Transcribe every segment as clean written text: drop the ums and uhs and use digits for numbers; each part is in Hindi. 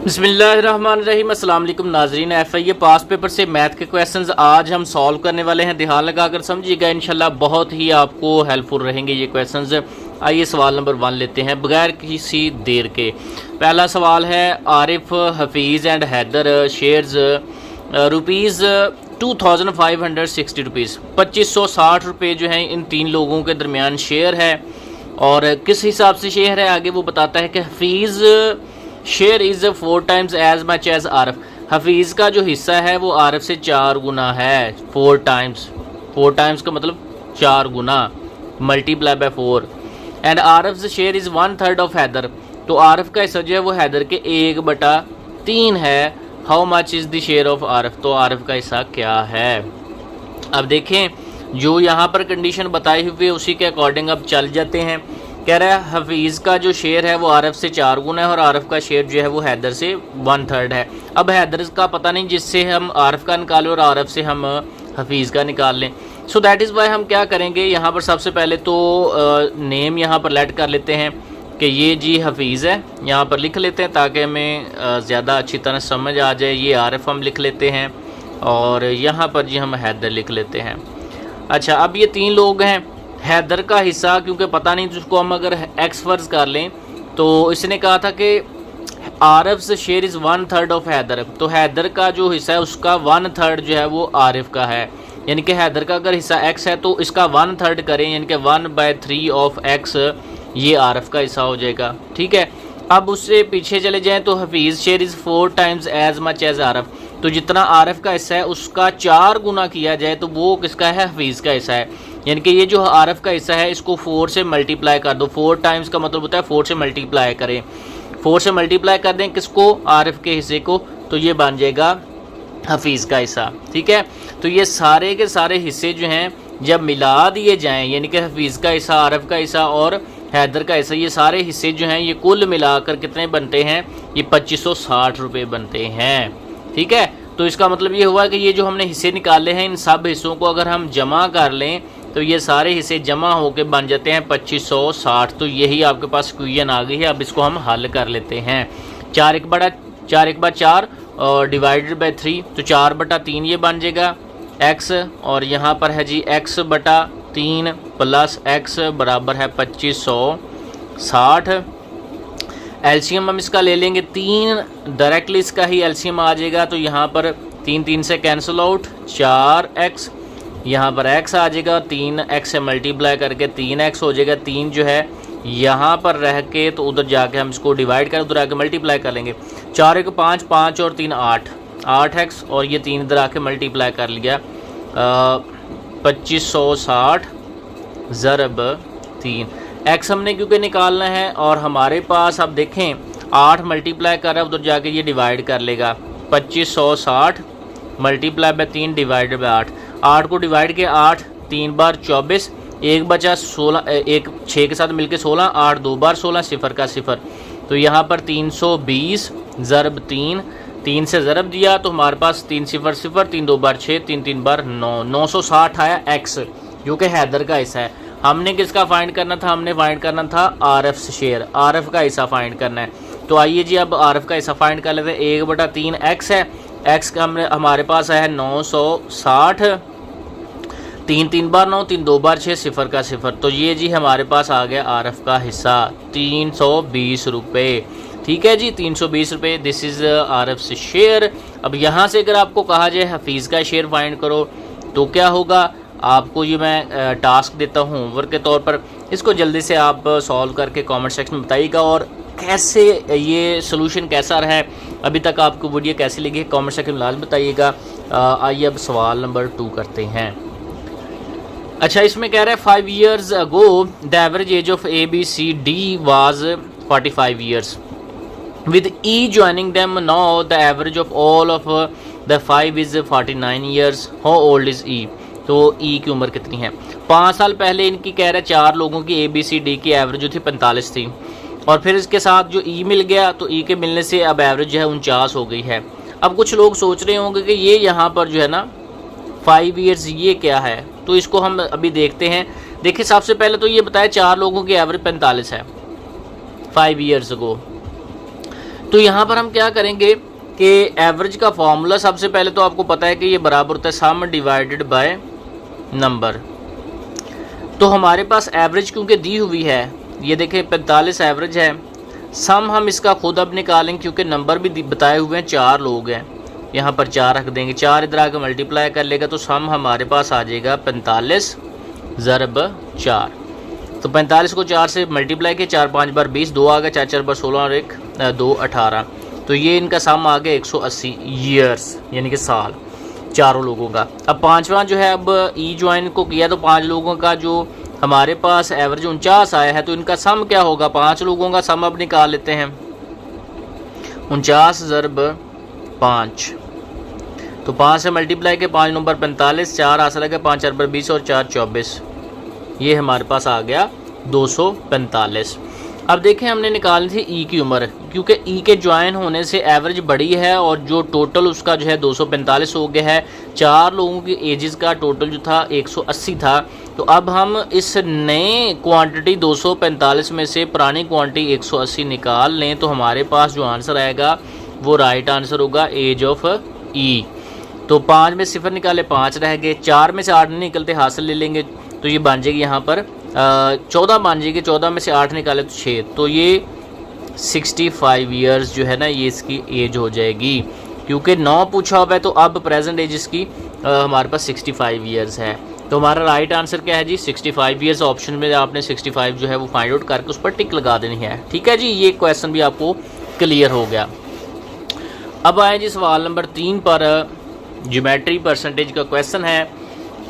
बिस्मिल्लाहिर्रहमानिर्रहीम। अस्सलाम वालेकुम नाजरीन, FIA पास पेपर से मैथ के क्वेश्चंस आज हम सॉल्व करने वाले हैं। ध्यान लगाकर समझिएगा, इंशाल्लाह बहुत ही आपको हेल्पफुल रहेंगे ये क्वेश्चंस। आइए सवाल नंबर 1 लेते हैं बगैर किसी देर के। पहला सवाल है, Arif, Hafeez and Haider shares rupees 2560 rupees, 2560 रुपये जो हैं इन तीन लोगों के दरमियान शेयर है। और किस हिसाब से शेयर है आगे वो बताता है कि Hafeez share is 4 times as much as Aarif. Hafeez का जो हिस्सा है वो आरफ से 4 गुना है। 4 टाइम्स का मतलब 4 गुना, multiply by 4। And Aarif share is 1/3 of Haider. तो आरफ का हिस्सा जो है वो हैदर के 1/3 है। How much is the share of Aarif. तो आरफ का हिस्सा क्या है। अब देखें, जो यहाँ पर कंडीशन बताई हुई है उसी के अकॉर्डिंग अब चल जाते हैं। कह रहा है हफीज़ का जो शेयर है वो आरफ से 4 गुना है और आरफ का शेयर जो है वो हैदर से 1/3 है। अब हैदर का पता नहीं, जिससे हम आरफ का निकालें और आरफ से हम हफीज़ का निकाल लें। सो दैट इज़ वाई हम क्या करेंगे, यहाँ पर सबसे पहले तो नेम यहाँ पर लेट कर लेते हैं कि ये जी हफीज़ है, यहाँ पर लिख लेते हैं ताकि हमें ज़्यादा अच्छी तरह समझ आ जाए। ये आरफ हम लिख लेते हैं और यहाँ पर जी हम हैदर लिख लेते हैं। अच्छा, अब ये 3 लोग हैं। हैदर का हिस्सा क्योंकि पता नहीं, जिसको हम अगर एक्स फ़र्ज़ कर लें तो इसने कहा था कि आरफ से शेयर इज़ 1/3 ऑफ हैदर। तो हैदर का जो हिस्सा है उसका 1/3 जो है वो आरिफ का है। यानी कि हैदर का अगर हिस्सा एक्स है तो इसका 1/3 करें, यानी कि 1/3 ऑफ एक्स ये आरफ का हिस्सा हो जाएगा। ठीक है, अब उससे पीछे चले जाएँ तो Hafeez share is 4 times as much as Aarif. तो जितना आरफ का हिस्सा है उसका 4 गुना किया जाए तो वो किसका है, हफीज़ का हिस्सा है। यानी कि ये जो आरफ का हिस्सा है इसको 4 से मल्टीप्लाई कर दो। 4 टाइम्स का मतलब होता है 4 से मल्टीप्लाई करें। 4 से मल्टीप्लाई कर दें किसको, आरफ के हिस्से को, तो ये बन जाएगा हफीज़ का हिस्सा। ठीक है, तो ये सारे के सारे हिस्से जो हैं जब मिला दिए जाएं, यानी कि हफीज़ का हिस्सा, आरफ का हिस्सा और हैदर का हिस्सा, ये सारे हिस्से जो हैं ये कुल मिलाकर कितने बनते हैं, ये 2560 रुपये बनते हैं। ठीक है, तो इसका मतलब ये हुआ कि ये जो हमने हिस्से निकाले हैं इन सब हिस्सों को अगर हम जमा कर लें तो ये सारे हिस्से जमा होकर बन जाते हैं 2560। तो यही आपके पास इक्वेशन आ गई है। अब इसको हम हल कर लेते हैं। 4/4 और डिवाइडेड बाय 3, तो 4/3 ये बन जाएगा x। और यहाँ पर है जी x/3 प्लस x बराबर है 2560। एलसीएम हम इसका ले लेंगे 3, डायरेक्टली इसका ही एलसीएम आ जाएगा। तो यहाँ पर 3 से कैंसिल आउट, 4x, यहाँ पर x आ जाएगा, 3x से मल्टीप्लाई करके 3x हो जाएगा। 3 जो है यहाँ पर रह के तो उधर जाके हम इसको डिवाइड कर उधर आके मल्टीप्लाई कर लेंगे। 4 1 5, 5 और 3 8, 8x और ये 3 इधर आके मल्टीप्लाई कर लिया। 2560 ज़रब 3। x हमने क्योंकि निकालना है और हमारे पास अब देखें 8 मल्टीप्लाई कर रहा है, उधर जाके ये डिवाइड कर लेगा। 2560 मल्टीप्लाई बाय 3 डिवाइडेड बाय 8। 8 को डिवाइड के 8 3 बार 24, 1 बचा 16, 1 6 के साथ मिलके 16, 8 2 बार 16, 0 का 0। तो यहाँ पर 320 ज़रब 3, 3 से ज़रब दिया तो हमारे पास 3 0 0, 3 2 बार 6, 3 3 बार 9, 960 आया x, जो कि हैदर का हिस्सा है। हमने किसका फाइंड करना था, हमने फाइंड करना था आरफ शेयर, आरफ का हिस्सा फाइंड करना है। तो आइए जी अब आरफ का हिस्सा फाइंड कर लेते हैं। 1/3 x है, x का हमारे पास है 960, 3 3 बार 9, 3 2 बार 6, 0 का 0। तो ये जी हमारे पास आ गया आरफ का हिस्सा 320 रुपये। ठीक है जी, 320 रुपये, दिस इज़ आरफ से शेयर। अब यहाँ से अगर आपको कहा जाए हफीज़ का शेयर फाइंड करो तो क्या होगा, आपको ये मैं टास्क देता हूँ होमवर्क के तौर पर। इसको जल्दी से आप सॉल्व करके कमेंट सेक्शन में बताइएगा और कैसे ये सोल्यूशन कैसा रहा है, अभी तक आपको वीडियो कैसी लगी कमेंट सेक्शन में लाजमी बताइएगा। आइए अब सवाल नंबर 2 करते हैं। अच्छा, इसमें कह रहा है 5 years ago the average age of ABCD was 45 years with E joining them. Now the average of all of the 5 is 49 years. How old is E? तो E की उम्र कितनी है। 5 साल पहले इनकी कह रहा है 4 लोगों की ABCD की एवरेज जो थी 45 थी और फिर इसके साथ जो E मिल गया तो E के मिलने से अब एवरेज जो है 49 हो गई है। अब कुछ लोग सोच रहे होंगे कि ये यहाँ पर जो है ना 5 years ये क्या है, तो इसको हम अभी देखते हैं। देखिए, सबसे पहले तो ये बताया 4 लोगों की एवरेज 45 है 5 years ago। तो यहाँ पर हम क्या करेंगे कि एवरेज का फॉर्मूला सबसे पहले तो आपको पता है कि ये बराबर होता है सम डिवाइडेड बाय नंबर। तो हमारे पास एवरेज क्योंकि दी हुई है, ये देखें 45 एवरेज है, सम हम इसका खुद अब निकालेंगे क्योंकि नंबर भी बताए हुए हैं, 4 लोग हैं, यहाँ पर 4 रख देंगे, 4 इधर आकर मल्टीप्लाई कर लेगा तो सम हमारे पास आ जाएगा 45 ज़रब 4। तो 45 को 4 से मल्टीप्लाई किया, 4 5 बार 20, 2 आ गया, 4 4 बार 16 और 1 2 18। तो ये इनका सम आ गया 180 ईयर्स यानी कि साल, चारों लोगों का। अब पांचवा जो है, अब ई ज्वाइन को किया तो 5 लोगों का जो हमारे पास एवरेज 49 आया है, तो इनका सम क्या होगा, 5 लोगों का सम अब निकाल लेते हैं। 49 ज़रब 5, तो 5 से मल्टीप्लाई के 5 नंबर 45, 4 हासिल है 5 4 पर 20 और 4 24, ये हमारे पास आ गया 245। अब देखें हमने निकाली थी ई की उम्र, क्योंकि ई के ज्वाइन होने से एवरेज बड़ी है और जो टोटल उसका जो है 245 हो गया है। 4 लोगों की एजेस का टोटल जो था 180 था। तो अब हम इस नए क्वांटिटी 245 में से पुरानी क्वांटिटी 180 निकाल लें तो हमारे पास जो आंसर आएगा वो राइट आंसर होगा एज ऑफ ई। तो 5 में 0 निकाले 5 रह गए, 4 में से 8 नहीं निकलते, हासिल ले लेंगे तो ये बन जाएगी यहाँ पर 14 बन जाएगी, 14 में से 8 निकाले तो 6, तो ये 65 ईयर्स जो है ना ये इसकी एज हो जाएगी। क्योंकि 9 पूछा हुआ है तो अब प्रेजेंट एज इसकी हमारे पास 65 ईयर्स है। तो हमारा राइट आंसर क्या है जी, 65 ईयर्स। ऑप्शन में आपने 65 जो है वो फाइंड आउट करके उस पर टिक लगा देनी है। ठीक है जी, ये क्वेश्चन भी आपको क्लियर हो गया। अब आए जी सवाल नंबर 3 पर, ज्योमेट्री परसेंटेज का क्वेश्चन है।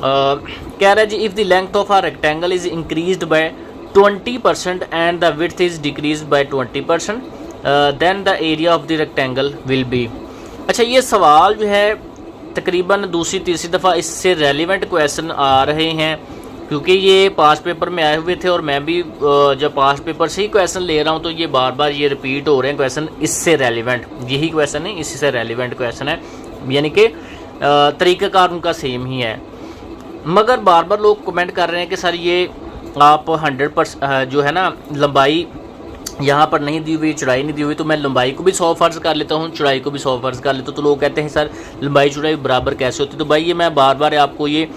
कह रहा है जी, if the length of a rectangle is increased by 20% and the width is decreased by 20%, then the area of the rectangle will be. अच्छा, ये सवाल जो है तकरीबन दूसरी तीसरी दफ़ा इससे रेलिवेंट क्वेश्चन आ रहे हैं, क्योंकि ये पास पेपर में आए हुए थे और मैं भी जब पास पेपर से ही क्वेश्चन ले रहा हूँ तो ये बार बार ये रिपीट हो रहे हैं क्वेश्चन इससे रेलिवेंट। यही क्वेश्चन है, इसी से रेलिवेंट क्वेश्चन है, यानी कि तरीक़ाकार उनका सेम ही है। मगर बार बार लोग कमेंट कर रहे हैं कि सर ये आप 100% जो है ना लंबाई यहाँ पर नहीं दी हुई, चौड़ाई नहीं दी हुई, तो मैं लंबाई को भी 100 फ़र्ज़ कर लेता हूँ, चौड़ाई को भी 100 फ़र्ज़ कर लेता हूँ। तो लोग कहते हैं सर लंबाई चौड़ाई बराबर कैसे होती है। तो भाई ये मैं बार बार आपको ये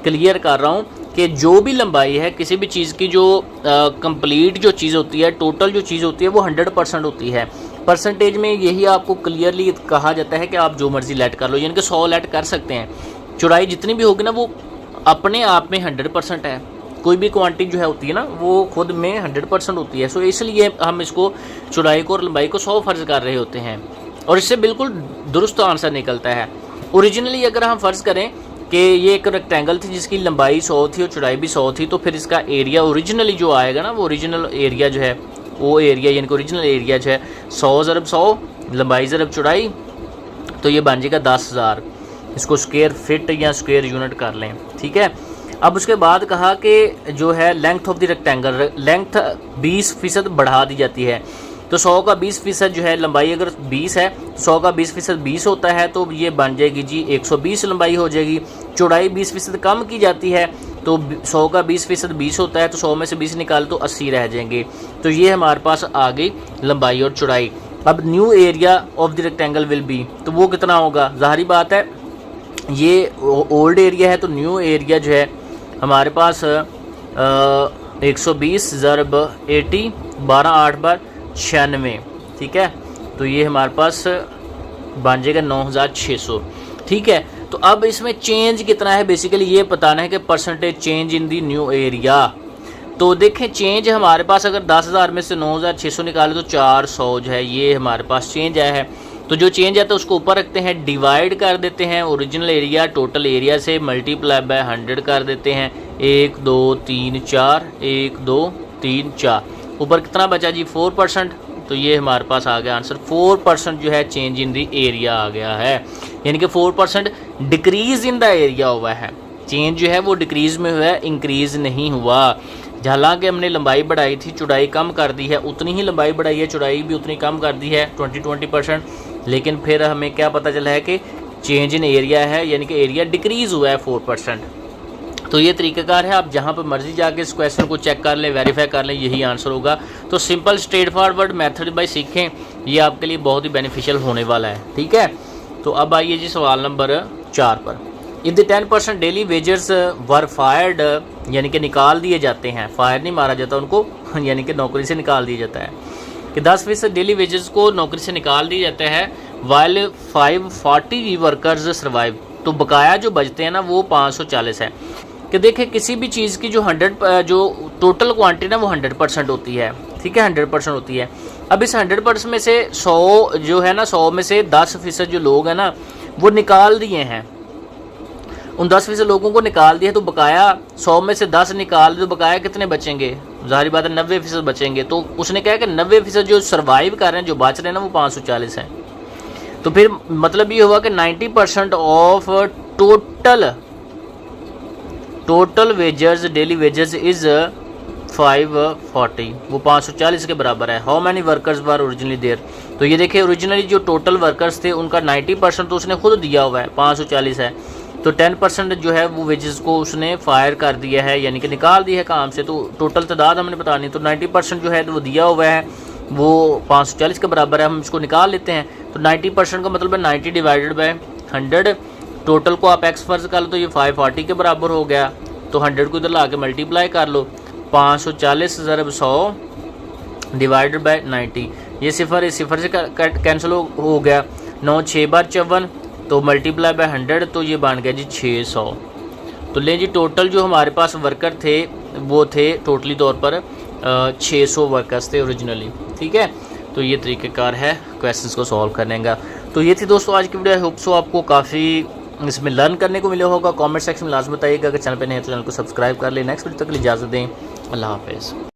क्लियर कर रहा हूँ कि जो भी लंबाई है किसी भी चीज़ की, जो कंप्लीट जो चीज़ होती है, टोटल जो चीज़ होती है वो 100% होती है। परसेंटेज में यही आपको क्लियरली कहा जाता है कि आप जो मर्ज़ी लेट कर लो, यानी कि 100 लेट कर सकते हैं। चौड़ाई जितनी भी होगी ना वो अपने आप में 100% है। कोई भी क्वांटिटी जो है होती है ना वो खुद में 100% होती है। सो इसलिए हम इसको चौड़ाई को और लंबाई को 100 फ़र्ज़ कर रहे होते हैं और इससे बिल्कुल दुरुस्त आंसर निकलता है। ओरिजिनली अगर हम फ़र्ज़ करें कि ये एक रेक्टेंगल थी जिसकी लंबाई 100 थी और चौड़ाई भी 100 थी, तो फिर इसका एरिया ओरिजिनली जो आएगा ना, वो ओरिजिनल एरिया जो है, वो एरिया यानी कि ओरिजिनल एरिया जो है 100 ज़रब 100 लंबाई ज़रब चौड़ाई, तो ये बन जाएगा 10,000। इसको स्क्वायर फिट या स्क्वायर यूनिट कर लें। ठीक है, अब उसके बाद कहा कि जो है length of the rectangle, length 20% बढ़ा दी जाती है। तो 100 का 20% जो है लंबाई अगर 20 है, 100 का 20% 20 होता है, तो ये बन जाएगी जी 120 लंबाई हो जाएगी। चौड़ाई 20% कम की जाती है, तो 100 का 20% 20 होता है, तो 100 में से 20 निकाल तो 80 रह जाएंगे। तो ये हमारे पास आ गई लंबाई और चौड़ाई। अब new area of the rectangle will B, तो वो कितना होगा, ज़ाहिर बात है ये ओल्ड एरिया है, तो न्यू एरिया जो है हमारे पास 120 ज़रब 80, 12 8 बार 96। ठीक है, तो ये हमारे पास बन जाएगा 9600। ठीक है, तो अब इसमें चेंज कितना है, बेसिकली ये बताना है कि percentage change in the new area. तो देखें चेंज हमारे पास अगर 10,000 में से 9600 निकाले तो 400 जो है ये हमारे पास चेंज आया है। तो जो चेंज आता है उसको ऊपर रखते हैं, डिवाइड कर देते हैं ओरिजिनल एरिया टोटल एरिया से, मल्टीप्लाई बाय 100 कर देते हैं। 1 2 3 4, 1 2 3 4, ऊपर कितना बचा जी 4%। तो ये हमारे पास आ गया आंसर, 4% जो है चेंज इन दी एरिया आ गया है, यानी कि 4% डिक्रीज़ इन द एरिया हुआ है। चेंज जो है वो डिक्रीज़ में हुआ है, इंक्रीज़ नहीं हुआ। हालांकि हमने लंबाई बढ़ाई थी, चौड़ाई कम कर दी है, उतनी ही लंबाई बढ़ाई है, चौड़ाई भी उतनी कम कर दी है 20%, लेकिन फिर हमें क्या पता चला है कि चेंज इन एरिया है, यानी कि एरिया डिक्रीज़ हुआ है 4%। तो ये तरीक़ाकार है, आप जहाँ पर मर्जी जाके इस क्वेश्चन को चेक कर लें, वेरीफाई कर लें, यही आंसर होगा। तो simple straight forward method by सीखें ये आपके लिए बहुत ही बेनिफिशियल होने वाला है। ठीक है, तो अब आइए जी सवाल नंबर 4 पर। If the 10% daily wages were fired, यानी कि निकाल दिए जाते हैं, फायर नहीं मारा जाता उनको, यानी कि नौकरी से निकाल दिया जाता है, कि 10% डेली वेजेस को नौकरी से निकाल दिया जाता है, वाइल 540 वर्कर्स सर्वाइव, तो बकाया जो बचते हैं ना वो 540 है। कि देखिए किसी भी चीज़ की जो टोटल क्वांटिटी ना वो 100% होती है। ठीक है, 100% होती है। अब इस 100% में से 100 जो है ना, 100 में से 10% जो लोग हैं ना वो निकाल दिए हैं, उन 10% लोगों को निकाल दिया, तो बकाया 100 में से 10 निकाल तो बकाया कितने बचेंगे? ज़ाहिर बात है 90% बचेंगे। तो उसने कहा कि 90% जो सर्वाइव कर रहे हैं, जो बच रहे हैं ना, वो 540 हैं। तो फिर मतलब ये हुआ कि 90% of total wages, daily wages is 540, वो 540 के बराबर है। How many workers were originally there, तो ये देखिए ओरिजिनली जो टोटल वर्कर्स थे उनका 90% तो उसने खुद दिया हुआ है, 540 है। तो 10% जो है वो वेजेस को उसने फायर कर दिया है, यानी कि निकाल दिया है काम से। तो टोटल तादाद हमने बतानी, तो 90% जो है वो दिया हुआ है, वो 540 के बराबर है। हम इसको निकाल लेते हैं, तो 90% का मतलब है 90 डिवाइडेड बाय 100। टोटल को आप एक्स फर्ज कर लो तो ये 540 के बराबर हो गया। तो 100 को इधर ला के मल्टीप्लाई कर लो, 540 ज़रब 100 डिवाइडेड बाय 90, ये सिफर इस सिफर से कैंसिल हो गया। 9 6 बार 54, तो मल्टीप्लाई बाय 100, तो ये बन गया जी 600। तो लें जी टोटल जो हमारे पास वर्कर थे वो थे टोटली तौर पर 600 वर्कर्स थे ओरिजिनली। ठीक है, तो ये तरीक़ेकार है क्वेश्चंस को सॉल्व करने का। तो ये थी दोस्तों आज की वीडियो। आई होप सो आपको काफ़ी इसमें लर्न करने को मिला होगा। कमेंट सेक्शन में लाजमी बताइएगा। अगर चैनल पे नहीं है तो चैनल को सब्सक्राइब कर लें। नेक्स्ट वीडियो तक के लिए इजाज़त दें। अल्लाह हाफ़िज़।